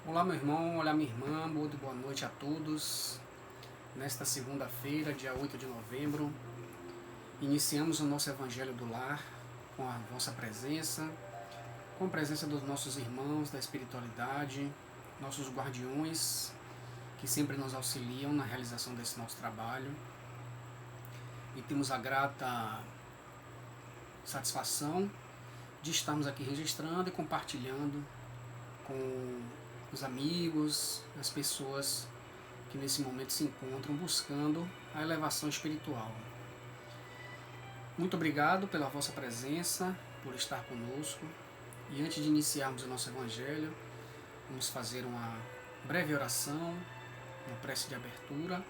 Olá, meu irmão, olá, minha irmã, muito boa noite a todos. Nesta segunda-feira, dia 8 de novembro, iniciamos o nosso Evangelho do Lar com a vossa presença, com a presença dos nossos irmãos da espiritualidade, nossos guardiões que sempre nos auxiliam na realização desse nosso trabalho. E temos a grata satisfação de estarmos aqui registrando e compartilhando com os amigos, as pessoas que nesse momento se encontram buscando a elevação espiritual. Muito obrigado pela vossa presença, por estar conosco. E antes de iniciarmos o nosso Evangelho, vamos fazer uma breve oração, uma prece de abertura,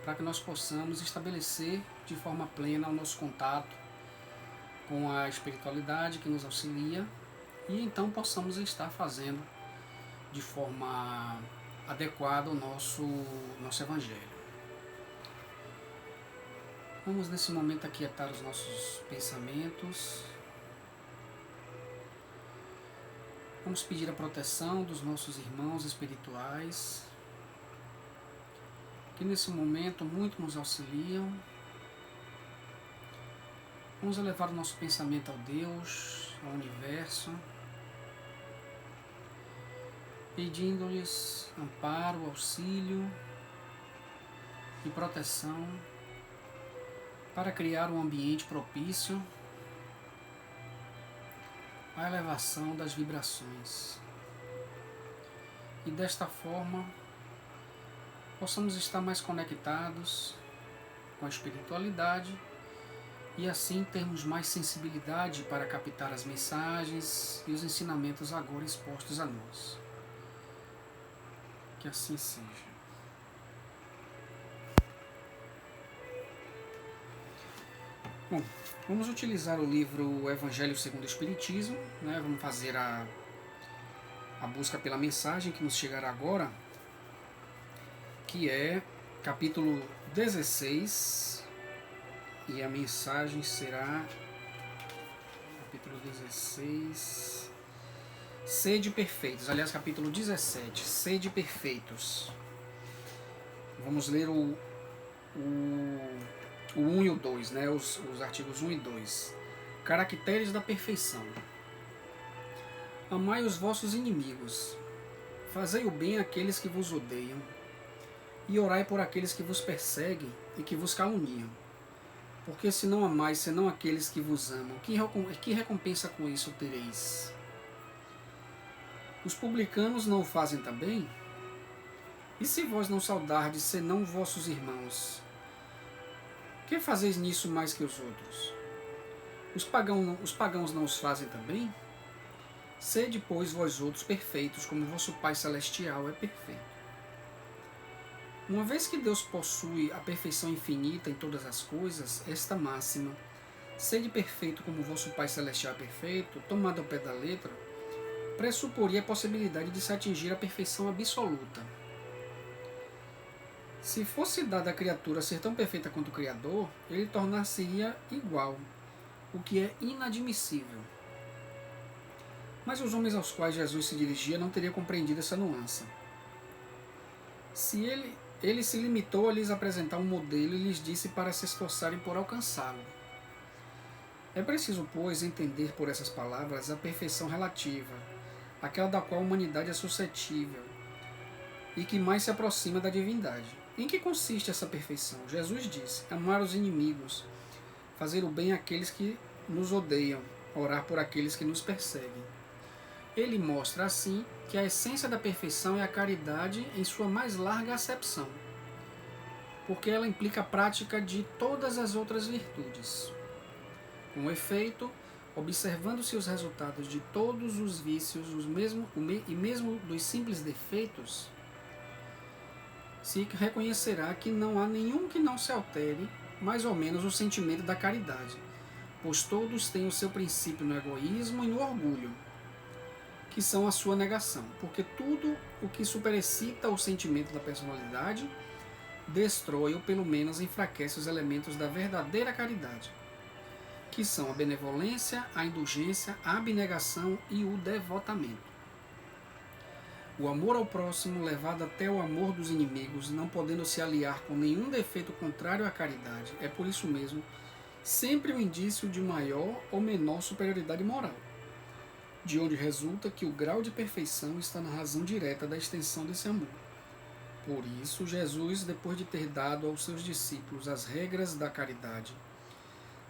para que nós possamos estabelecer de forma plena o nosso contato com a espiritualidade que nos auxilia e então possamos estar fazendo de forma adequada o nosso Evangelho. Vamos nesse momento aquietar os nossos pensamentos. Vamos pedir a proteção dos nossos irmãos espirituais, que nesse momento muito nos auxiliam. Vamos elevar o nosso pensamento ao Deus, ao universo, pedindo-lhes amparo, auxílio e proteção para criar um ambiente propício à elevação das vibrações. E desta forma, possamos estar mais conectados com a espiritualidade e assim termos mais sensibilidade para captar as mensagens e os ensinamentos agora expostos a nós. Que assim seja. Bom, vamos utilizar o livro Evangelho segundo o Espiritismo, né? Vamos fazer a busca pela mensagem que nos chegará agora, que é capítulo 16, e a mensagem será capítulo 16, Sede perfeitos, aliás, capítulo 17, Sede perfeitos. Vamos ler o 1 e o 2, né? os artigos 1 e 2. Caracteres da perfeição. Amai os vossos inimigos, fazei o bem àqueles que vos odeiam, e orai por aqueles que vos perseguem e que vos caluniam. Porque se não amais senão aqueles que vos amam, que recompensa com isso tereis? Os publicanos não o fazem também? E se vós não saudardes senão vossos irmãos, que fazeis nisso mais que os outros? Os pagãos não os fazem também? Sede, pois, vós outros perfeitos, como vosso Pai Celestial é perfeito. Uma vez que Deus possui a perfeição infinita em todas as coisas, esta máxima, sede perfeito como vosso Pai Celestial é perfeito, tomada ao pé da letra, pressuporia a possibilidade de se atingir a perfeição absoluta. Se fosse dada à criatura ser tão perfeita quanto o Criador, ele tornar-se-ia igual, o que é inadmissível. Mas os homens aos quais Jesus se dirigia não teriam compreendido essa nuance. Se ele se limitou a lhes apresentar um modelo e lhes disse para se esforçarem por alcançá-lo. É preciso, pois, entender por essas palavras a perfeição relativa, aquela da qual a humanidade é suscetível e que mais se aproxima da divindade. Em que consiste essa perfeição? Jesus disse: amar os inimigos, fazer o bem àqueles que nos odeiam, orar por aqueles que nos perseguem. Ele mostra, assim, que a essência da perfeição é a caridade em sua mais larga acepção, porque ela implica a prática de todas as outras virtudes. Com efeito, observando-se os resultados de todos os vícios e mesmo dos simples defeitos, se reconhecerá que não há nenhum que não se altere, mais ou menos, o sentimento da caridade, pois todos têm o seu princípio no egoísmo e no orgulho, que são a sua negação, porque tudo o que superexcita o sentimento da personalidade destrói ou pelo menos enfraquece os elementos da verdadeira caridade, que são a benevolência, a indulgência, a abnegação e o devotamento. O amor ao próximo, levado até o amor dos inimigos, não podendo se aliar com nenhum defeito contrário à caridade, é por isso mesmo sempre um indício de maior ou menor superioridade moral, de onde resulta que o grau de perfeição está na razão direta da extensão desse amor. Por isso, Jesus, depois de ter dado aos seus discípulos as regras da caridade,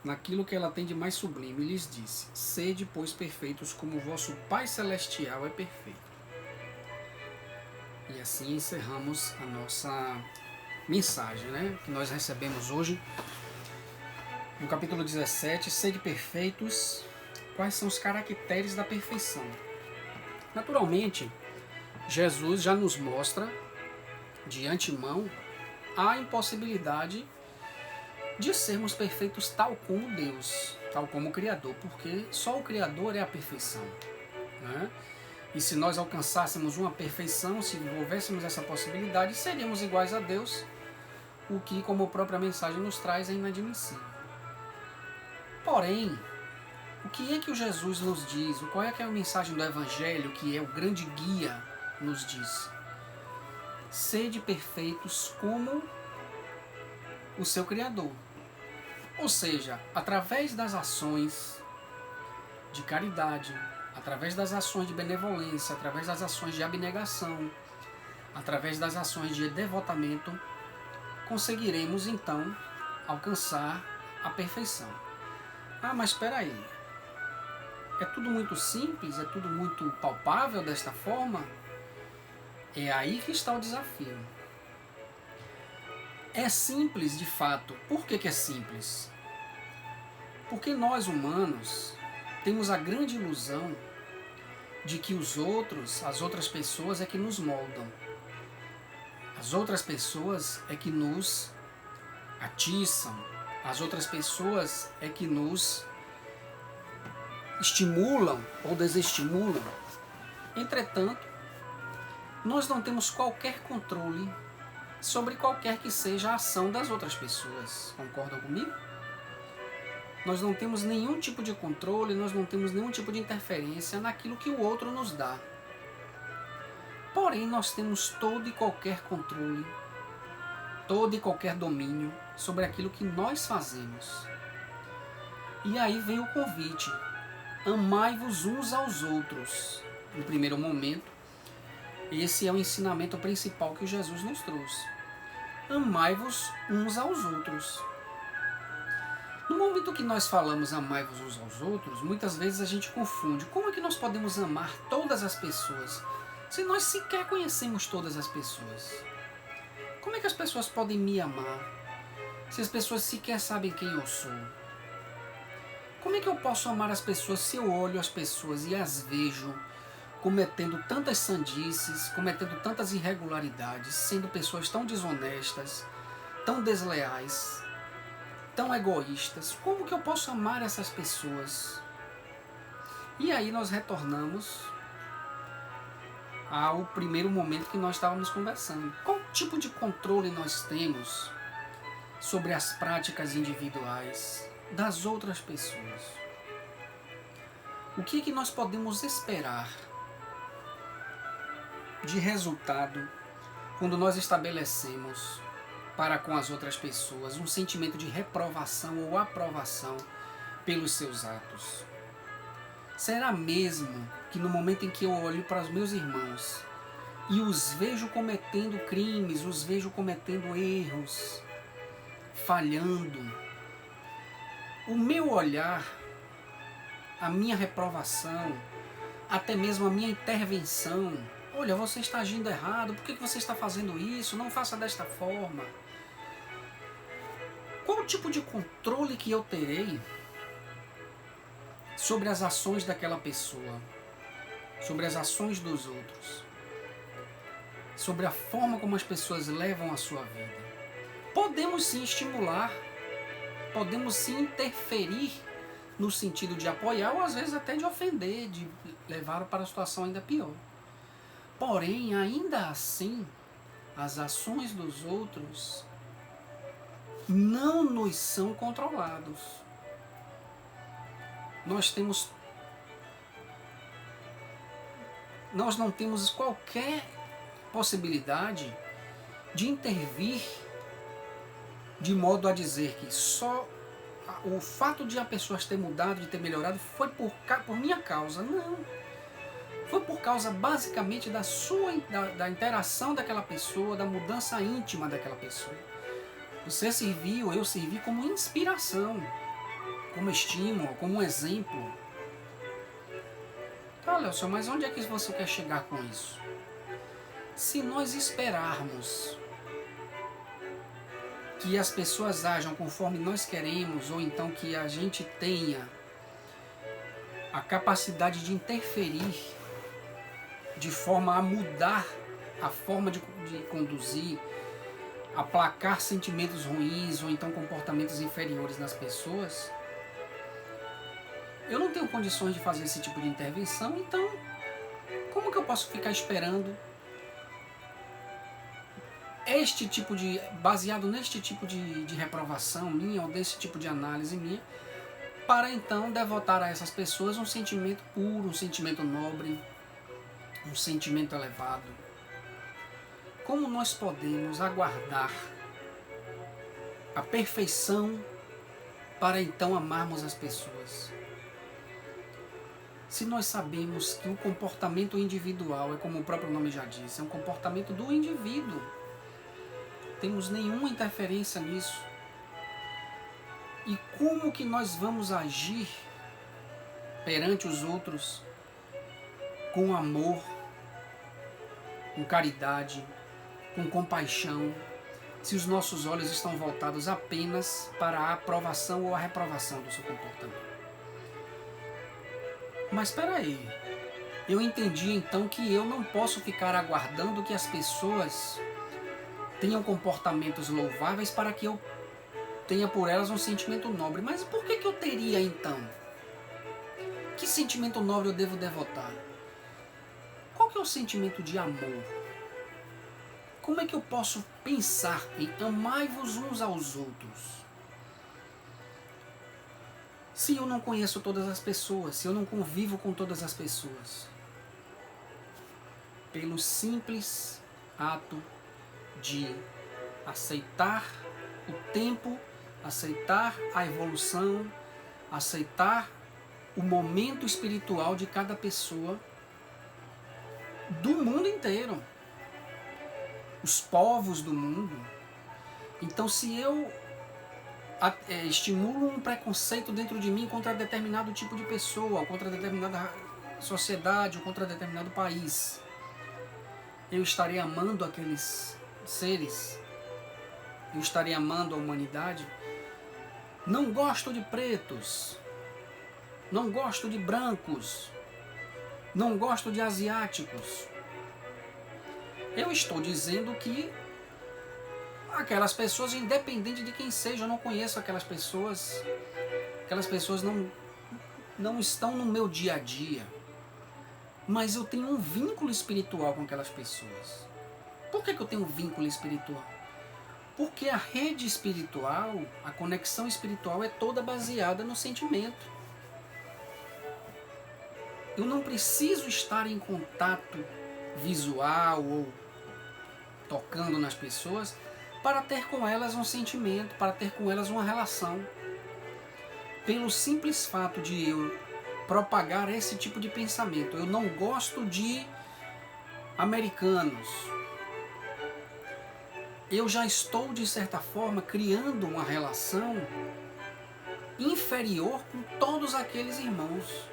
naquilo que ela tem de mais sublime, lhes disse: sede, pois, perfeitos, como o vosso Pai Celestial é perfeito. E assim encerramos a nossa mensagem, né, que nós recebemos hoje, no capítulo 17, sede perfeitos, quais são os caracteres da perfeição. Naturalmente, Jesus já nos mostra, de antemão, a impossibilidade de sermos perfeitos tal como Deus, tal como o Criador, porque só o Criador é a perfeição, né? E se nós alcançássemos uma perfeição, se envolvêssemos essa possibilidade, seríamos iguais a Deus, o que, como a própria mensagem nos traz, é inadmissível. Porém, o que é que o Jesus nos diz? Qual é que é a mensagem do Evangelho, que é o grande guia, nos diz? Sede perfeitos como o seu Criador. Ou seja, através das ações de caridade, através das ações de benevolência, através das ações de abnegação, através das ações de devotamento, conseguiremos então alcançar a perfeição. Ah, mas espera aí, é tudo muito simples, é tudo muito palpável desta forma? É aí que está o desafio. É simples de fato. Por que é simples? Porque nós humanos temos a grande ilusão de que os outros, as outras pessoas é que nos moldam. As outras pessoas é que nos atiçam. As outras pessoas é que nos estimulam ou desestimulam. Entretanto, nós não temos qualquer controle sobre qualquer que seja a ação das outras pessoas. Concordam comigo? Nós não temos nenhum tipo de controle, nós não temos nenhum tipo de interferência naquilo que o outro nos dá. Porém, nós temos todo e qualquer controle, todo e qualquer domínio sobre aquilo que nós fazemos. E aí vem o convite: amai-vos uns aos outros. No primeiro momento, esse é o ensinamento principal que Jesus nos trouxe. Amai-vos uns aos outros. No momento que nós falamos amai-vos uns aos outros, muitas vezes a gente confunde. Como é que nós podemos amar todas as pessoas se nós sequer conhecemos todas as pessoas? Como é que as pessoas podem me amar se as pessoas sequer sabem quem eu sou? Como é que eu posso amar as pessoas se eu olho as pessoas e as vejo cometendo tantas sandices, cometendo tantas irregularidades, sendo pessoas tão desonestas, tão desleais, tão egoístas? Como que eu posso amar essas pessoas? E aí nós retornamos ao primeiro momento que nós estávamos conversando. Qual tipo de controle nós temos sobre as práticas individuais das outras pessoas? O que é que nós podemos esperar de resultado quando nós estabelecemos para com as outras pessoas um sentimento de reprovação ou aprovação pelos seus atos? Será mesmo que no momento em que eu olho para os meus irmãos e os vejo cometendo crimes, os vejo cometendo erros, falhando, o meu olhar, a minha reprovação, até mesmo a minha intervenção: olha, você está agindo errado, por que você está fazendo isso? Não faça desta forma. Qual o tipo de controle que eu terei sobre as ações daquela pessoa, sobre as ações dos outros, sobre a forma como as pessoas levam a sua vida? Podemos sim estimular, podemos sim interferir no sentido de apoiar ou às vezes até de ofender, de levar para a situação ainda pior. Porém, ainda assim, as ações dos outros não nos são controlados. Nós temos nós não temos qualquer possibilidade de intervir de modo a dizer que só o fato de a pessoa ter mudado, de ter melhorado, foi por minha causa. Não. Foi por causa basicamente da interação daquela pessoa, da mudança íntima daquela pessoa. Você serviu, eu servi como inspiração, como estímulo, como um exemplo. Tá, Léo, mas onde é que você quer chegar com isso? Se nós esperarmos que as pessoas ajam conforme nós queremos, ou então que a gente tenha a capacidade de interferir de forma a mudar a forma de conduzir, aplacar sentimentos ruins ou então comportamentos inferiores nas pessoas, eu não tenho condições de fazer esse tipo de intervenção. Então como que eu posso ficar esperando baseado neste tipo de reprovação minha, ou desse tipo de análise minha, para então devotar a essas pessoas um sentimento puro, um sentimento nobre, um sentimento elevado? Como nós podemos aguardar a perfeição para então amarmos as pessoas? Se nós sabemos que o comportamento individual é, como o próprio nome já diz, é um comportamento do indivíduo, temos nenhuma interferência nisso. E como que nós vamos agir perante os outros com amor, com caridade, com compaixão, se os nossos olhos estão voltados apenas para a aprovação ou a reprovação do seu comportamento? Mas espera aí, eu entendi então que eu não posso ficar aguardando que as pessoas tenham comportamentos louváveis para que eu tenha por elas um sentimento nobre. Mas por que eu teria então? Que sentimento nobre eu devo devotar? Qual que é o sentimento de amor? Como é que eu posso pensar em amai-vos uns aos outros? Se eu não conheço todas as pessoas, se eu não convivo com todas as pessoas? Pelo simples ato de aceitar o tempo, aceitar a evolução, aceitar o momento espiritual de cada pessoa do mundo inteiro, os povos do mundo. Então, se eu estimulo um preconceito dentro de mim contra determinado tipo de pessoa, contra determinada sociedade, ou contra determinado país, eu estarei amando aqueles seres? Eu estarei amando a humanidade? Não gosto de pretos, não gosto de brancos, não gosto de asiáticos. Eu estou dizendo que aquelas pessoas, independente de quem seja, eu não conheço aquelas pessoas não estão no meu dia a dia, mas eu tenho um vínculo espiritual com aquelas pessoas. Por que eu tenho um vínculo espiritual? Porque a rede espiritual, a conexão espiritual é toda baseada no sentimento. Eu não preciso estar em contato visual ou tocando nas pessoas para ter com elas um sentimento, para ter com elas uma relação. Pelo simples fato de eu propagar esse tipo de pensamento, eu não gosto de americanos, eu já estou, de certa forma, criando uma relação inferior com todos aqueles irmãos.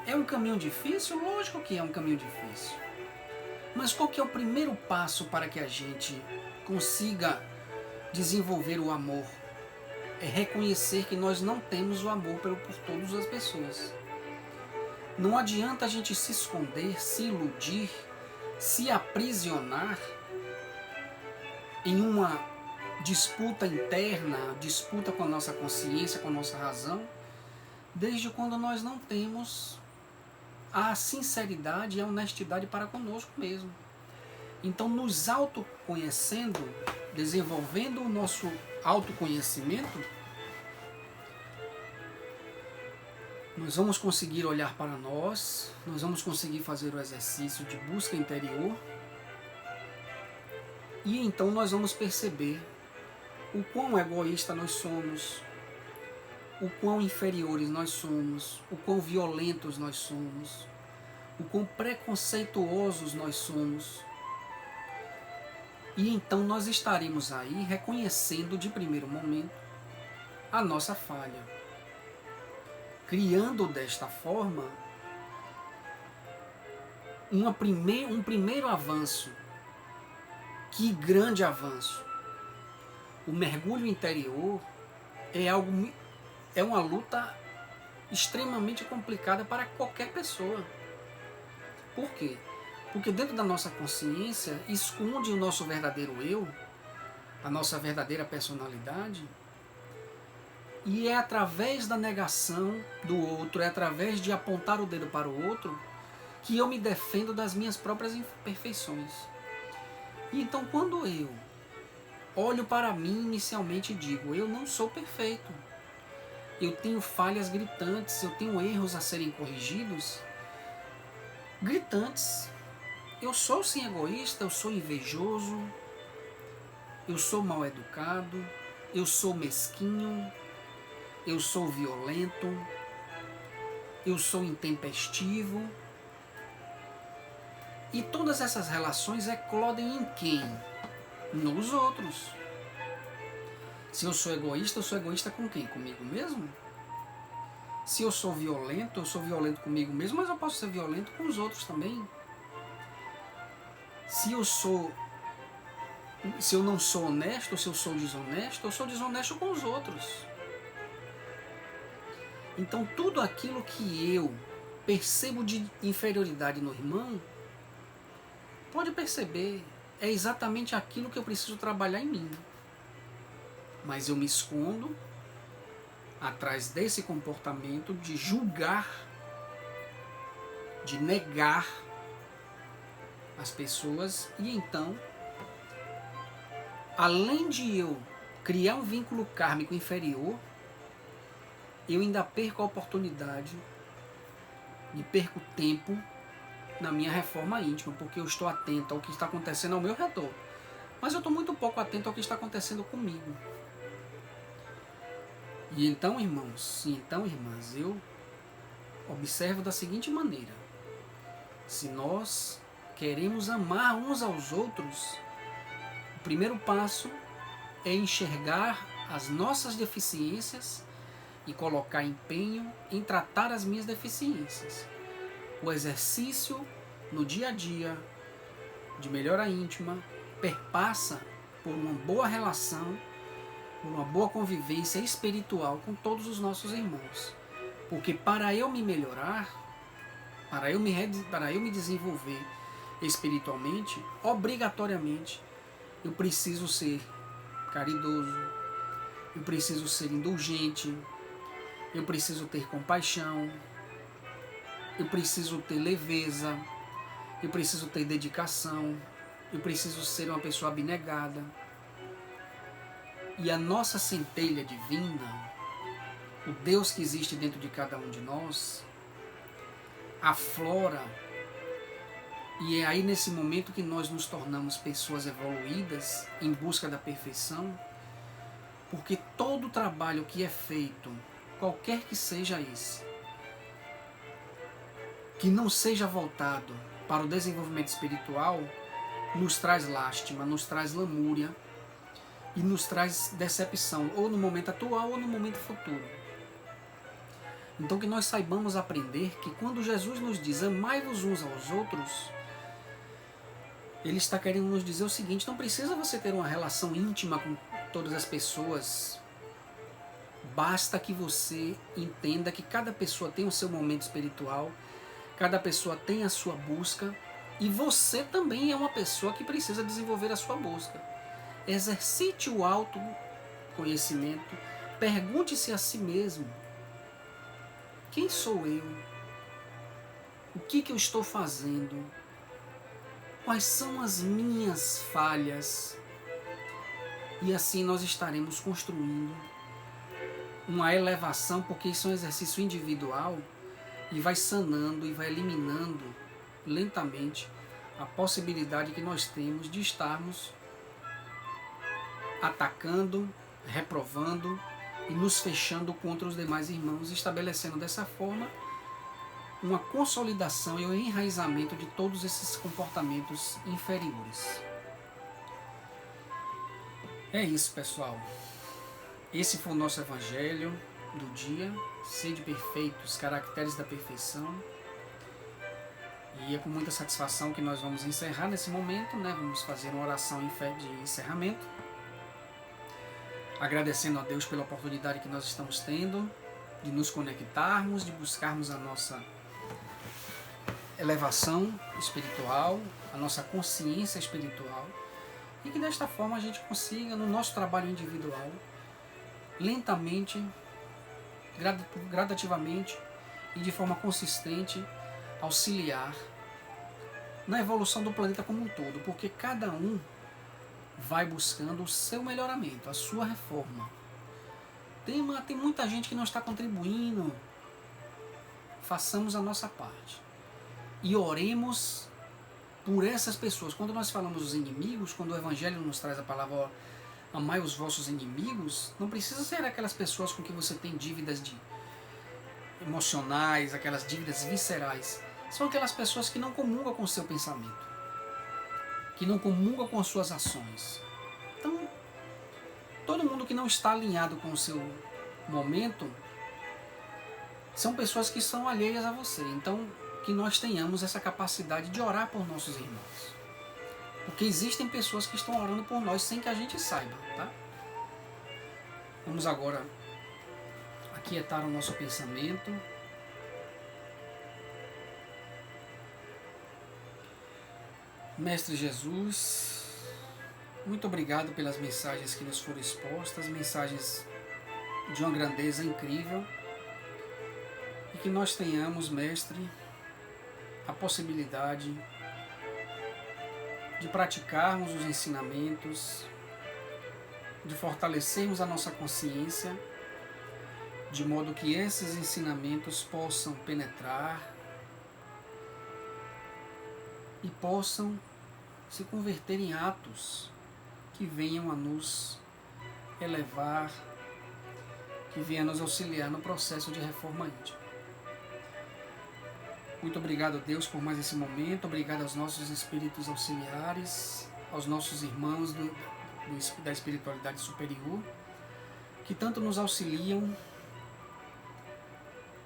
É um caminho difícil? Lógico que é um caminho difícil. Mas qual que é o primeiro passo para que a gente consiga desenvolver o amor? É reconhecer que nós não temos o amor por todas as pessoas. Não adianta a gente se esconder, se iludir, se aprisionar em uma disputa interna, disputa com a nossa consciência, com a nossa razão, desde quando nós não temos a sinceridade e a honestidade para conosco mesmo. Então, nos autoconhecendo, desenvolvendo o nosso autoconhecimento, nós vamos conseguir olhar para nós vamos conseguir fazer o exercício de busca interior, e então nós vamos perceber o quão egoísta nós somos, o quão inferiores nós somos, o quão violentos nós somos, o quão preconceituosos nós somos. E então nós estaremos aí reconhecendo de primeiro momento a nossa falha, criando desta forma um primeiro avanço. Que grande avanço! O mergulho interior é uma luta extremamente complicada para qualquer pessoa. Por quê? Porque dentro da nossa consciência esconde o nosso verdadeiro eu, a nossa verdadeira personalidade, e é através da negação do outro, é através de apontar o dedo para o outro, que eu me defendo das minhas próprias imperfeições. E então quando eu olho para mim inicialmente e digo, eu não sou perfeito, eu tenho falhas gritantes, eu tenho erros a serem corrigidos, gritantes. Eu sou sim egoísta, eu sou invejoso, eu sou mal educado, eu sou mesquinho, eu sou violento, eu sou intempestivo. E todas essas relações eclodem em quem? Nos outros. Se eu sou egoísta com quem? Comigo mesmo? Se eu sou violento comigo mesmo, mas eu posso ser violento com os outros também. Se eu não sou honesto, se eu sou desonesto com os outros. Então tudo aquilo que eu percebo de inferioridade no irmão, pode perceber, é exatamente aquilo que eu preciso trabalhar em mim. Mas eu me escondo atrás desse comportamento de julgar, de negar as pessoas, e então, além de eu criar um vínculo kármico inferior, eu ainda perco a oportunidade e perco tempo na minha reforma íntima, porque eu estou atento ao que está acontecendo ao meu redor, mas eu estou muito pouco atento ao que está acontecendo comigo. E então, irmãos, e então, irmãs, eu observo da seguinte maneira: se nós queremos amar uns aos outros, o primeiro passo é enxergar as nossas deficiências e colocar empenho em tratar as minhas deficiências. O exercício no dia a dia de melhora íntima perpassa por uma boa relação, por uma boa convivência espiritual com todos os nossos irmãos. Porque para eu me melhorar, para eu me desenvolver espiritualmente, obrigatoriamente, eu preciso ser caridoso, eu preciso ser indulgente, eu preciso ter compaixão, eu preciso ter leveza, eu preciso ter dedicação, eu preciso ser uma pessoa abnegada. E a nossa centelha divina, o Deus que existe dentro de cada um de nós, aflora, e é aí nesse momento que nós nos tornamos pessoas evoluídas em busca da perfeição, porque todo trabalho que é feito, qualquer que seja esse, que não seja voltado para o desenvolvimento espiritual, nos traz lástima, nos traz lamúria e nos traz decepção, ou no momento atual ou no momento futuro. Então que nós saibamos aprender que quando Jesus nos diz amai-vos uns aos outros, Ele está querendo nos dizer o seguinte: não precisa você ter uma relação íntima com todas as pessoas, basta que você entenda que cada pessoa tem o seu momento espiritual, cada pessoa tem a sua busca, e você também é uma pessoa que precisa desenvolver a sua busca. Exercite o autoconhecimento, pergunte-se a si mesmo: quem sou eu? O que eu estou fazendo? Quais são as minhas falhas? E assim nós estaremos construindo uma elevação, porque isso é um exercício individual e vai sanando e vai eliminando lentamente a possibilidade que nós temos de estarmos atacando, reprovando e nos fechando contra os demais irmãos, estabelecendo dessa forma uma consolidação e o enraizamento de todos esses comportamentos inferiores. É isso, pessoal. Esse foi o nosso evangelho do dia. Sede perfeitos, caracteres da perfeição. E é com muita satisfação que nós vamos encerrar nesse momento, né? Vamos fazer uma oração de encerramento, agradecendo a Deus pela oportunidade que nós estamos tendo de nos conectarmos, de buscarmos a nossa elevação espiritual, a nossa consciência espiritual, e que desta forma a gente consiga, no nosso trabalho individual, lentamente, gradativamente e de forma consistente, auxiliar na evolução do planeta como um todo, porque cada um vai buscando o seu melhoramento, a sua reforma. Tem muita gente que não está contribuindo. Façamos a nossa parte e oremos por essas pessoas. Quando nós falamos dos inimigos, quando o Evangelho nos traz a palavra amai os vossos inimigos, não precisa ser aquelas pessoas com que você tem dívidas emocionais, aquelas dívidas viscerais. São aquelas pessoas que não comungam com o seu pensamento, que não comungam com as suas ações. Então, todo mundo que não está alinhado com o seu momento são pessoas que são alheias a você. Então, que nós tenhamos essa capacidade de orar por nossos irmãos. Porque existem pessoas que estão orando por nós sem que a gente saiba, tá? Vamos agora aquietar o nosso pensamento. Mestre Jesus, muito obrigado pelas mensagens que nos foram expostas, mensagens de uma grandeza incrível, e que nós tenhamos, Mestre, a possibilidade de praticarmos os ensinamentos, de fortalecermos a nossa consciência, de modo que esses ensinamentos possam penetrar e possam se converter em atos que venham a nos elevar, que venham a nos auxiliar no processo de reforma íntima. Muito obrigado, Deus, por mais esse momento. Obrigado aos nossos espíritos auxiliares, aos nossos irmãos da espiritualidade superior, que tanto nos auxiliam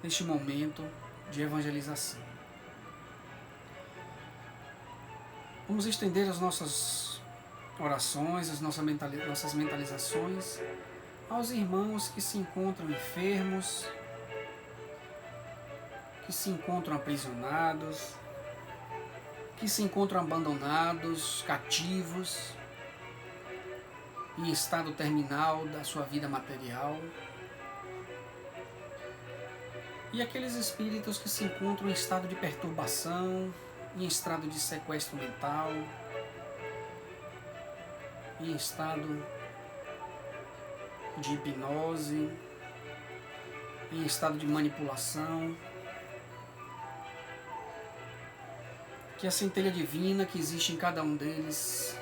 neste momento de evangelização. Vamos estender as nossas orações, as nossas mentalizações aos irmãos que se encontram enfermos, que se encontram aprisionados, que se encontram abandonados, cativos, em estado terminal da sua vida material, e aqueles espíritos que se encontram em estado de perturbação, em estado de sequestro mental, em estado de hipnose, em estado de manipulação. Que a centelha divina que existe em cada um deles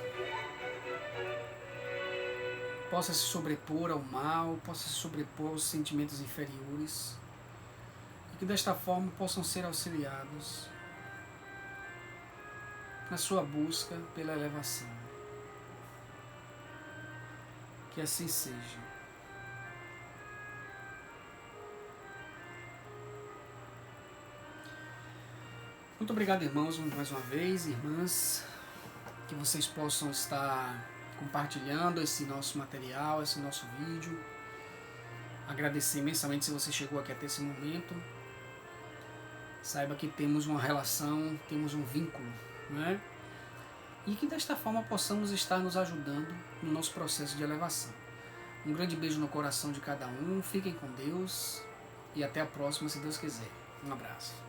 possa se sobrepor ao mal, possa se sobrepor aos sentimentos inferiores, e que desta forma possam ser auxiliados na sua busca pela elevação. Que assim seja. Muito obrigado, irmãos, mais uma vez, irmãs, que vocês possam estar compartilhando esse nosso material, esse nosso vídeo. Agradecer imensamente se você chegou aqui até esse momento. Saiba que temos uma relação, temos um vínculo, né? E que desta forma possamos estar nos ajudando no nosso processo de elevação. Um grande beijo no coração de cada um, fiquem com Deus e até a próxima, se Deus quiser. Um abraço.